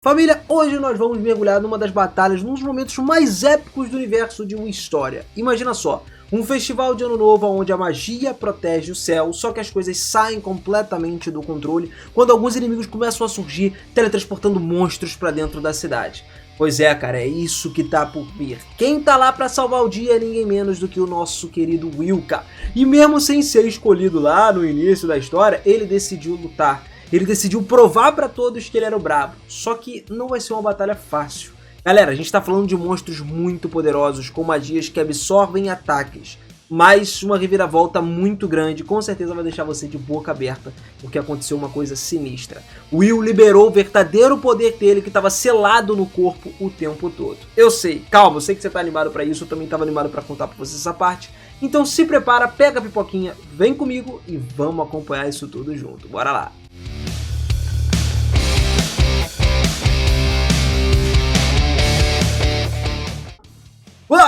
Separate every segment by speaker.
Speaker 1: Família, hoje nós vamos mergulhar numa das batalhas, num dos momentos mais épicos do universo de uma história. Imagina só, um festival de ano novo onde a magia protege o céu, só que as coisas saem completamente do controle quando alguns inimigos começam a surgir, teletransportando monstros pra dentro da cidade. Pois é, cara, é isso que tá por vir. Quem tá lá pra salvar o dia é ninguém menos do que o nosso querido Wilka. E mesmo sem ser escolhido lá no início da história, ele decidiu lutar. Ele decidiu provar pra todos que ele era o brabo, só que não vai ser uma batalha fácil. Galera, a gente tá falando de monstros muito poderosos, com magias que absorvem ataques, mas uma reviravolta muito grande, com certeza vai deixar você de boca aberta, porque aconteceu uma coisa sinistra. Will liberou o verdadeiro poder dele que estava selado no corpo o tempo todo. Eu sei, calma, eu sei que você tá animado pra isso, eu também tava animado pra contar pra você essa parte, então se prepara, pega a pipoquinha, vem comigo e vamos acompanhar isso tudo junto, bora lá!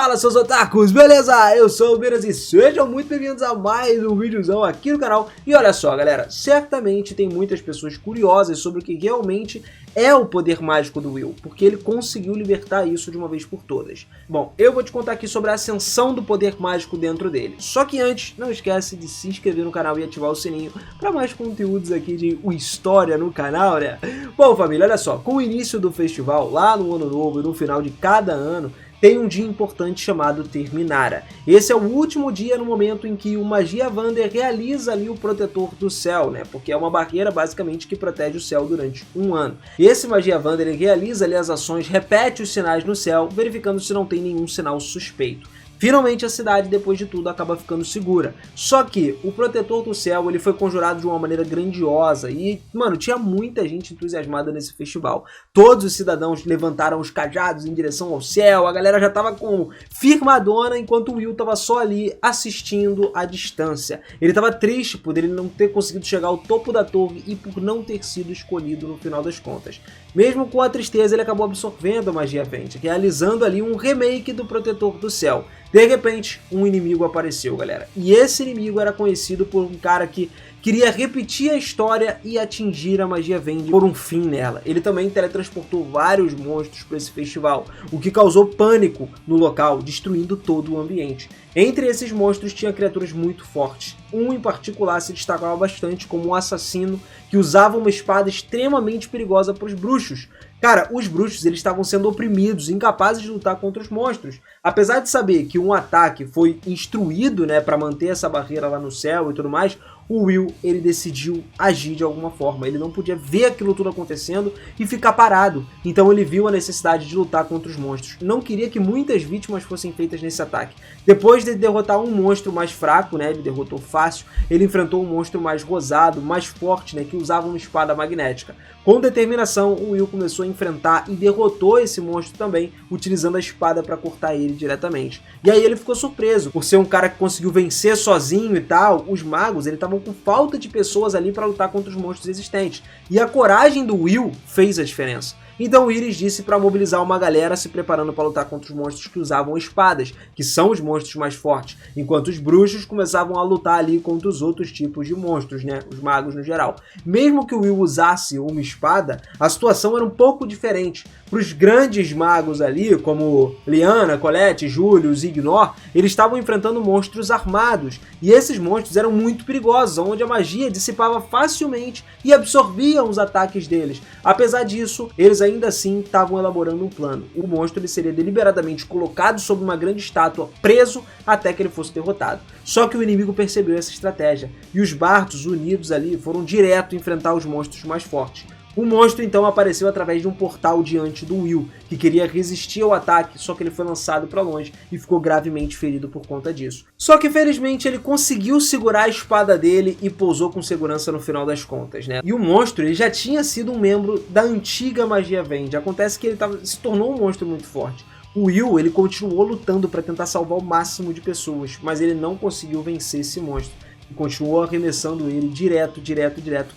Speaker 1: Fala, seus otakus, beleza? Eu sou o Biras e sejam muito bem-vindos a mais um videozão aqui no canal. E olha só, galera, certamente tem muitas pessoas curiosas sobre o que realmente é o poder mágico do Will, porque ele conseguiu libertar isso de uma vez por todas. Bom, eu vou te contar aqui sobre a ascensão do poder mágico dentro dele. Só que antes, não esquece de se inscrever no canal e ativar o sininho para mais conteúdos aqui de História no canal, né? Bom, família, olha só, com o início do festival, lá no ano novo e no final de cada ano, tem um dia importante chamado Terminara. Esse é o último dia no momento em que o Magiavander realiza ali o Protetor do Céu, né? Porque é uma barreira basicamente que protege o céu durante um ano. Esse Magiavander ele realiza ali as ações, repete os sinais no céu, verificando se não tem nenhum sinal suspeito. Finalmente a cidade, depois de tudo, acaba ficando segura. Só que o Protetor do Céu ele foi conjurado de uma maneira grandiosa e, mano, tinha muita gente entusiasmada nesse festival. Todos os cidadãos levantaram os cajados em direção ao céu, a galera já tava com firmadona, enquanto o Will tava só ali assistindo à distância. Ele tava triste por ele não ter conseguido chegar ao topo da torre e por não ter sido escolhido no final das contas. Mesmo com a tristeza, ele acabou absorvendo a Magiavander, realizando ali um remake do Protetor do Céu. De repente, um inimigo apareceu, galera. E esse inimigo era conhecido por um cara que queria repetir a história e atingir a Magiavander por um fim nela. Ele também teletransportou vários monstros para esse festival, o que causou pânico no local, destruindo todo o ambiente. Entre esses monstros tinha criaturas muito fortes. Um em particular se destacava bastante como um assassino que usava uma espada extremamente perigosa para os bruxos. Cara, os bruxos eles estavam sendo oprimidos, incapazes de lutar contra os monstros. Apesar de saber que um ataque foi instruído, né, para manter essa barreira lá no céu e tudo mais, o Will ele decidiu agir de alguma forma. Ele não podia ver aquilo tudo acontecendo e ficar parado. Então ele viu a necessidade de lutar contra os monstros. Não queria que muitas vítimas fossem feitas nesse ataque. Depois de derrotar um monstro mais fraco, né, ele derrotou fácil, ele enfrentou um monstro mais rosado, mais forte, né, que usava uma espada magnética. Com determinação, o Will começou a enfrentar e derrotou esse monstro também, utilizando a espada para cortar ele diretamente. E aí ele ficou surpreso, por ser um cara que conseguiu vencer sozinho e tal. Os magos eles estavam com falta de pessoas ali para lutar contra os monstros existentes. E a coragem do Will fez a diferença. Então o Iris disse para mobilizar uma galera se preparando para lutar contra os monstros que usavam espadas, que são os monstros mais fortes, enquanto os bruxos começavam a lutar ali contra os outros tipos de monstros, né, os magos no geral. Mesmo que o Will usasse uma espada, a situação era um pouco diferente. Para os grandes magos ali, como Lyanna, Colette, Julius e Ignor, eles estavam enfrentando monstros armados, e esses monstros eram muito perigosos, onde a magia dissipava facilmente e absorvia os ataques deles. Apesar disso, eles ainda assim estavam elaborando um plano. O monstro ele seria deliberadamente colocado sobre uma grande estátua, preso até que ele fosse derrotado. Só que o inimigo percebeu essa estratégia, e os Bardos unidos ali foram direto enfrentar os monstros mais fortes. O monstro então apareceu através de um portal diante do Will, que queria resistir ao ataque, só que ele foi lançado para longe e ficou gravemente ferido por conta disso. Só que felizmente ele conseguiu segurar a espada dele e pousou com segurança no final das contas, né? E o monstro ele já tinha sido um membro da antiga Magiavander. Acontece que ele se tornou um monstro muito forte. O Will ele continuou lutando para tentar salvar o máximo de pessoas, mas ele não conseguiu vencer esse monstro. E continuou arremessando ele direto,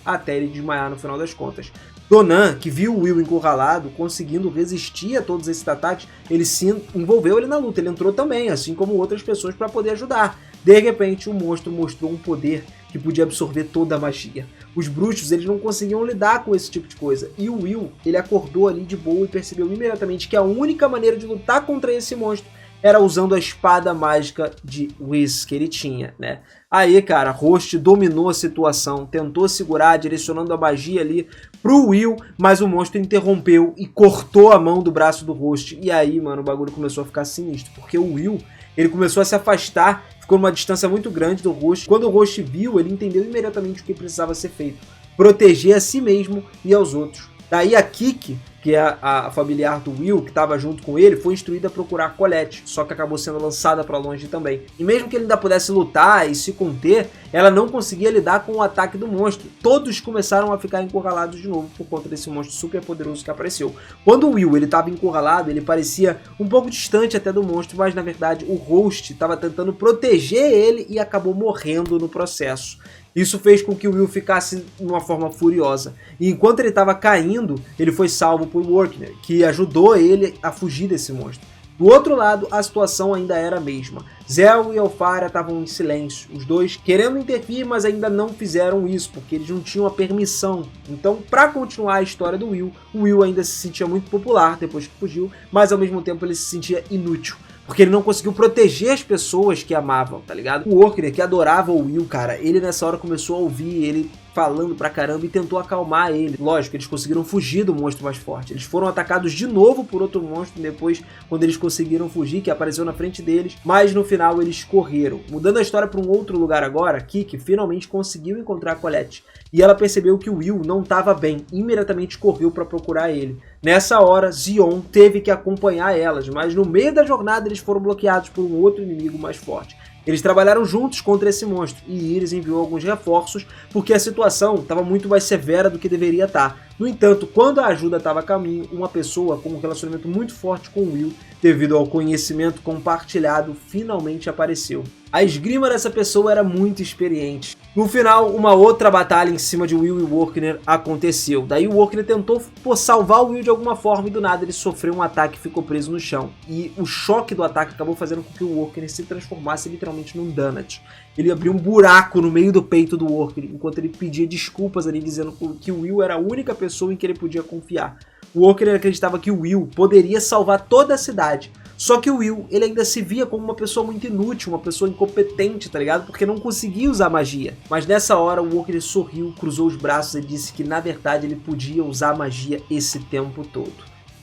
Speaker 1: até ele desmaiar no final das contas. Donan, que viu o Will encurralado, conseguindo resistir a todos esses ataques, ele se envolveu ele na luta, ele entrou também, assim como outras pessoas para poder ajudar. De repente, o monstro mostrou um poder que podia absorver toda a magia. Os bruxos, eles não conseguiam lidar com esse tipo de coisa. E o Will, ele acordou ali de boa e percebeu imediatamente que a única maneira de lutar contra esse monstro era usando a espada mágica de Whis que ele tinha, né? Aí, cara, Host dominou a situação, tentou segurar, direcionando a magia ali pro Will, mas o monstro interrompeu e cortou a mão do braço do Host. E aí, mano, o bagulho começou a ficar sinistro, porque o Will, ele começou a se afastar, ficou numa distância muito grande do Host. Quando o Host viu, ele entendeu imediatamente o que precisava ser feito: proteger a si mesmo e aos outros. Daí a Kiki, que é a familiar do Will, que estava junto com ele, foi instruída a procurar a Colette, só que acabou sendo lançada para longe também. E mesmo que ele ainda pudesse lutar e se conter, ela não conseguia lidar com o ataque do monstro. Todos começaram a ficar encurralados de novo por conta desse monstro super poderoso que apareceu. Quando o Will estava encurralado, ele parecia um pouco distante até do monstro, mas na verdade o Host estava tentando proteger ele e acabou morrendo no processo. Isso fez com que o Will ficasse de uma forma furiosa. E enquanto ele estava caindo, ele foi salvo por Workner, que ajudou ele a fugir desse monstro. Do outro lado, a situação ainda era a mesma. Zell e Elfara estavam em silêncio, os dois querendo intervir, mas ainda não fizeram isso, porque eles não tinham a permissão. Então, para continuar a história do Will, o Will ainda se sentia muito popular depois que fugiu, mas ao mesmo tempo ele se sentia inútil, porque ele não conseguiu proteger as pessoas que amavam, tá ligado? O Workner, que adorava o Will, cara, ele nessa hora começou a ouvir ele falando pra caramba e tentou acalmar ele. Lógico, eles conseguiram fugir do monstro mais forte. Eles foram atacados de novo por outro monstro depois, quando eles conseguiram fugir, que apareceu na frente deles, mas no final eles correram. Mudando a história pra um outro lugar agora, Kiki finalmente conseguiu encontrar a Colette, e ela percebeu que o Will não estava bem, e imediatamente correu para procurar ele. Nessa hora, Xion teve que acompanhar elas, mas no meio da jornada eles foram bloqueados por um outro inimigo mais forte. Eles trabalharam juntos contra esse monstro, e Iris enviou alguns reforços, porque a situação estava muito mais severa do que deveria estar. No entanto, quando a ajuda estava a caminho, uma pessoa com um relacionamento muito forte com Will, devido ao conhecimento compartilhado, finalmente apareceu. A esgrima dessa pessoa era muito experiente. No final, uma outra batalha em cima de Will e Workner aconteceu. Daí o Workner tentou salvar o Will de alguma forma e do nada ele sofreu um ataque e ficou preso no chão. E o choque do ataque acabou fazendo com que o Workner se transformasse literalmente num donut. Ele abriu um buraco no meio do peito do Workner, enquanto ele pedia desculpas ali, dizendo que o Will era a única pessoa em que ele podia confiar. O Workner acreditava que o Will poderia salvar toda a cidade. Só que o Will, ele ainda se via como uma pessoa muito inútil, uma pessoa incompetente, tá ligado? Porque não conseguia usar magia. Mas nessa hora o Workner sorriu, cruzou os braços e disse que na verdade ele podia usar magia esse tempo todo.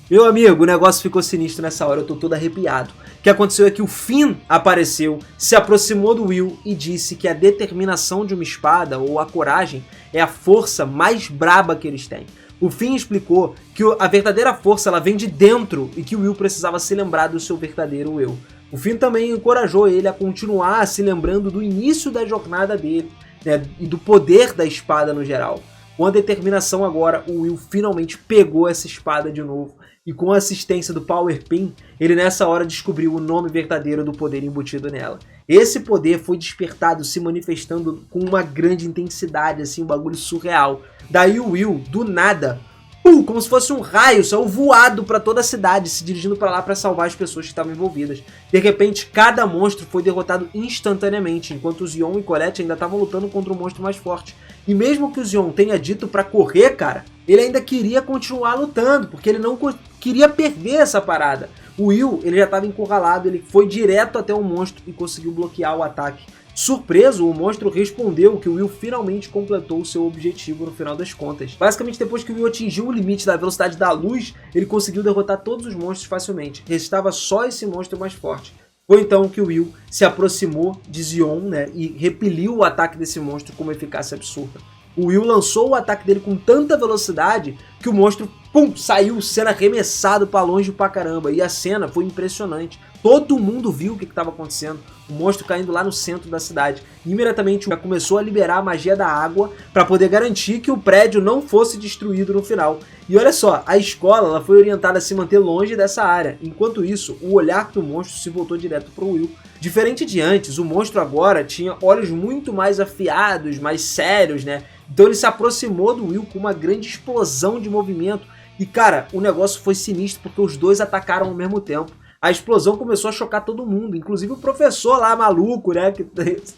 Speaker 1: Meu amigo, o negócio ficou sinistro nessa hora, eu tô todo arrepiado. O que aconteceu é que o Finn apareceu, se aproximou do Will e disse que a determinação de uma espada, ou a coragem, é a força mais braba que eles têm. O Finn explicou que a verdadeira força ela vem de dentro e que o Will precisava se lembrar do seu verdadeiro eu. O Finn também encorajou ele a continuar se lembrando do início da jornada dele, né, e do poder da espada no geral. Com a determinação agora, o Will finalmente pegou essa espada de novo e com a assistência do Power Pin, ele nessa hora descobriu o nome verdadeiro do poder embutido nela. Esse poder foi despertado, se manifestando com uma grande intensidade, assim, um bagulho surreal. Daí o Will, do nada, como se fosse um raio, saiu voado para toda a cidade, se dirigindo para lá para salvar as pessoas que estavam envolvidas. De repente, cada monstro foi derrotado instantaneamente, enquanto o Xion e Colette ainda estavam lutando contra um monstro mais forte. E mesmo que o Xion tenha dito para correr, cara, ele ainda queria continuar lutando, porque ele não queria perder essa parada. O Will, ele já estava encurralado, ele foi direto até o monstro e conseguiu bloquear o ataque. Surpreso, o monstro respondeu que o Will finalmente completou o seu objetivo no final das contas. Basicamente, depois que o Will atingiu o limite da velocidade da luz, ele conseguiu derrotar todos os monstros facilmente. Restava só esse monstro mais forte. Foi então que o Will se aproximou de Xion, né, e repeliu o ataque desse monstro com uma eficácia absurda. O Will lançou o ataque dele com tanta velocidade que o monstro, saiu sendo arremessado pra longe pra caramba. E a cena foi impressionante. Todo mundo viu o que estava acontecendo. O monstro caindo lá no centro da cidade. E imediatamente já começou a liberar a magia da água para poder garantir que o prédio não fosse destruído no final. E olha só, a escola ela foi orientada a se manter longe dessa área. Enquanto isso, o olhar do monstro se voltou direto para o Will. Diferente de antes, o monstro agora tinha olhos muito mais afiados, mais sérios, né? Então ele se aproximou do Will com uma grande explosão de movimento. E cara, o negócio foi sinistro porque os dois atacaram ao mesmo tempo. a explosão começou a chocar todo mundo, inclusive o professor lá maluco, né,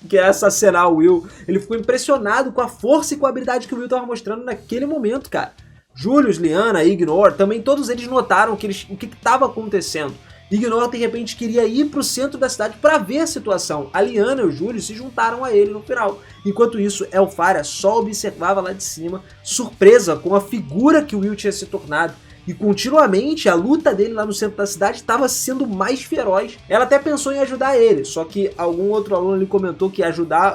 Speaker 1: que é assassinar o Will. Ele ficou impressionado com a força e com a habilidade que o Will tava mostrando naquele momento, cara. Julius, Liana, Ignor, também todos eles notaram o que estava acontecendo. Ignor de repente queria ir para o centro da cidade para ver a situação. A Liana e o Julius se juntaram a ele no final. Enquanto isso, Elpharia só observava lá de cima, surpresa com a figura que o Will tinha se tornado. E continuamente a luta dele lá no centro da cidade estava sendo mais feroz. Ela até pensou em ajudar ele, só que algum outro aluno ali comentou que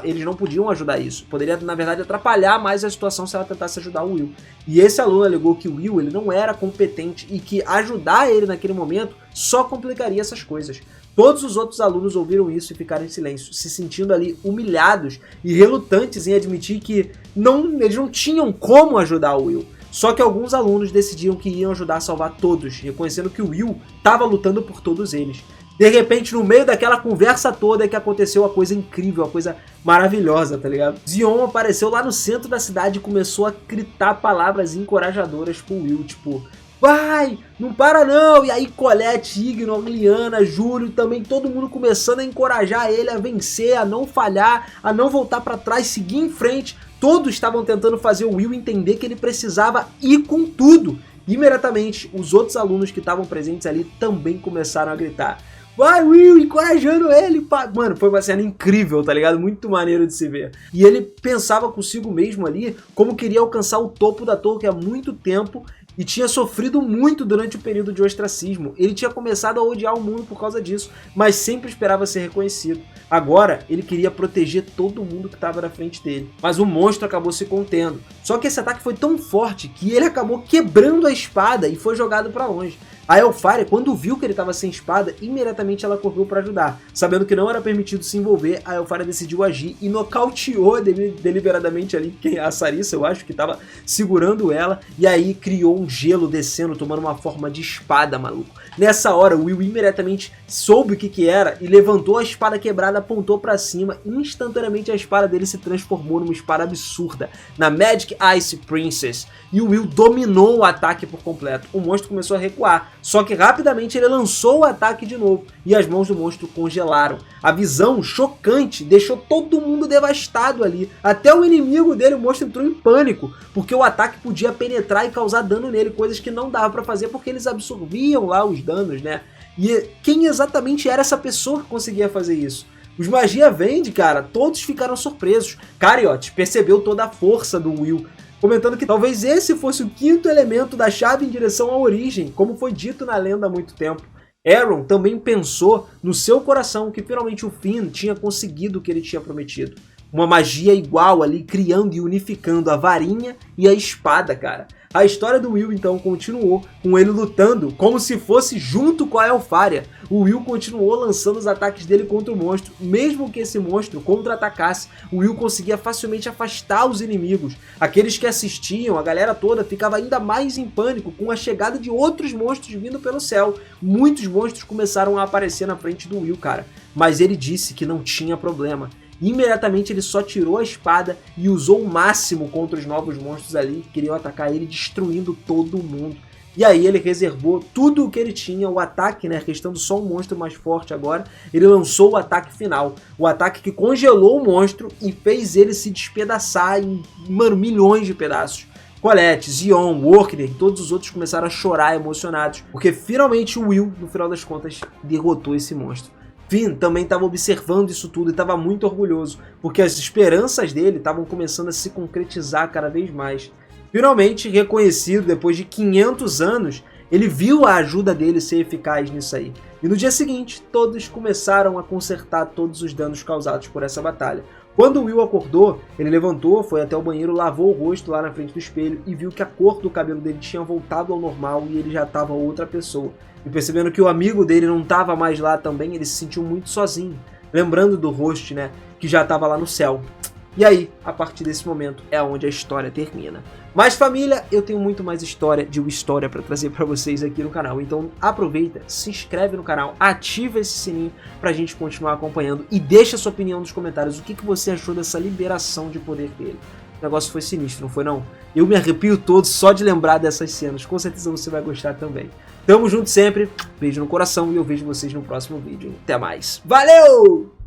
Speaker 1: eles não podiam ajudar isso. Poderia, na verdade, atrapalhar mais a situação se ela tentasse ajudar o Will. E esse aluno alegou que o Will ele não era competente e que ajudar ele naquele momento só complicaria essas coisas. Todos os outros alunos ouviram isso e ficaram em silêncio, se sentindo ali humilhados e relutantes em admitir que eles não tinham como ajudar o Will. Só que alguns alunos decidiram que iam ajudar a salvar todos, reconhecendo que o Will estava lutando por todos eles. De repente, no meio daquela conversa toda é que aconteceu uma coisa incrível, uma coisa maravilhosa, tá ligado? Xion apareceu lá no centro da cidade e começou a gritar palavras encorajadoras pro Will, tipo... Vai, não para não! E aí Colette, Ignor, Liana, Júlio, também todo mundo começando a encorajar ele a vencer, a não falhar, a não voltar pra trás, seguir em frente. Todos estavam tentando fazer o Will entender que ele precisava ir com tudo. Imediatamente, os outros alunos que estavam presentes ali também começaram a gritar. Vai, Will, encorajando ele, pá. Mano, foi uma cena incrível, tá ligado? Muito maneiro de se ver. E ele pensava consigo mesmo ali como queria alcançar o topo da torre há muito tempo e tinha sofrido muito durante o período de ostracismo. Ele tinha começado a odiar o mundo por causa disso, mas sempre esperava ser reconhecido. Agora, ele queria proteger todo mundo que estava na frente dele. Mas o monstro acabou se contendo. Só que esse ataque foi tão forte que ele acabou quebrando a espada e foi jogado para longe. A Elpharia, quando viu que ele estava sem espada, imediatamente ela correu para ajudar. Sabendo que não era permitido se envolver, a Elpharia decidiu agir e nocauteou deliberadamente ali a Sarissa, eu acho, que estava segurando ela. E aí criou um gelo descendo, tomando uma forma de espada, maluco. Nessa hora, o Will imediatamente soube o que era e levantou a espada quebrada, apontou para cima. Instantaneamente a espada dele se transformou numa espada absurda, na Magic Ice Princess. E o Will dominou o ataque por completo. O monstro começou a recuar. Só que rapidamente ele lançou o ataque de novo e as mãos do monstro congelaram. A visão chocante deixou todo mundo devastado ali. Até o inimigo dele, o monstro, entrou em pânico, porque o ataque podia penetrar e causar dano nele, coisas que não dava pra fazer porque eles absorviam lá os danos, né? E quem exatamente era essa pessoa que conseguia fazer isso? Os Magia Vende, cara, todos ficaram surpresos. Carriot percebeu toda a força do Will, comentando que talvez esse fosse o quinto elemento da chave em direção à origem, como foi dito na lenda há muito tempo. Aaron também pensou no seu coração que finalmente o Finn tinha conseguido o que ele tinha prometido. Uma magia igual ali, criando e unificando a varinha e a espada, cara. A história do Will, então, continuou com ele lutando como se fosse junto com a Elpharia. O Will continuou lançando os ataques dele contra o monstro. Mesmo que esse monstro contra-atacasse, o Will conseguia facilmente afastar os inimigos. Aqueles que assistiam, a galera toda, ficava ainda mais em pânico com a chegada de outros monstros vindo pelo céu. Muitos monstros começaram a aparecer na frente do Will, cara. Mas ele disse que não tinha problema. Imediatamente ele só tirou a espada e usou o máximo contra os novos monstros ali que queriam atacar ele, destruindo todo mundo. E aí ele reservou tudo o que ele tinha, o ataque, né, restando só um monstro mais forte agora. Ele lançou o ataque final, o ataque que congelou o monstro e fez ele se despedaçar em, mano, milhões de pedaços. Colette, Xion, Workner e todos os outros começaram a chorar emocionados, porque finalmente o Will, no final das contas, derrotou esse monstro. Finn também estava observando isso tudo e estava muito orgulhoso, porque as esperanças dele estavam começando a se concretizar cada vez mais. Finalmente, reconhecido depois de 500 anos, ele viu a ajuda dele ser eficaz nisso aí. E no dia seguinte, todos começaram a consertar todos os danos causados por essa batalha. Quando o Will acordou, ele levantou, foi até o banheiro, lavou o rosto lá na frente do espelho e viu que a cor do cabelo dele tinha voltado ao normal e ele já estava outra pessoa. E percebendo que o amigo dele não estava mais lá também, ele se sentiu muito sozinho, lembrando do Rost, né, que já estava lá no céu. E aí, a partir desse momento, é onde a história termina. Mas família, eu tenho muito mais história de História para trazer para vocês aqui no canal. Então aproveita, se inscreve no canal, ativa esse sininho pra gente continuar acompanhando e deixa sua opinião nos comentários. O que você achou dessa liberação de poder dele? O negócio foi sinistro, não foi não? Eu me arrepio todo só de lembrar dessas cenas. Com certeza você vai gostar também. Tamo junto sempre. Beijo no coração e eu vejo vocês no próximo vídeo. Até mais. Valeu!